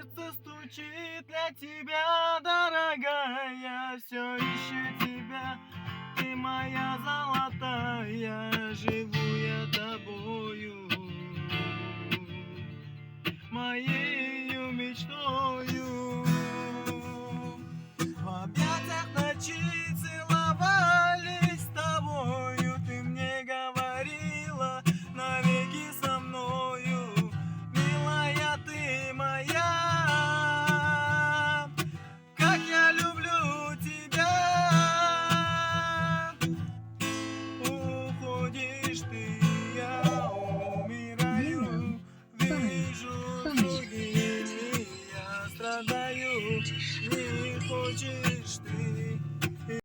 сердце стучит для тебя, дорогая, все ищет тебя. Ты моя золотая, живу я тобою.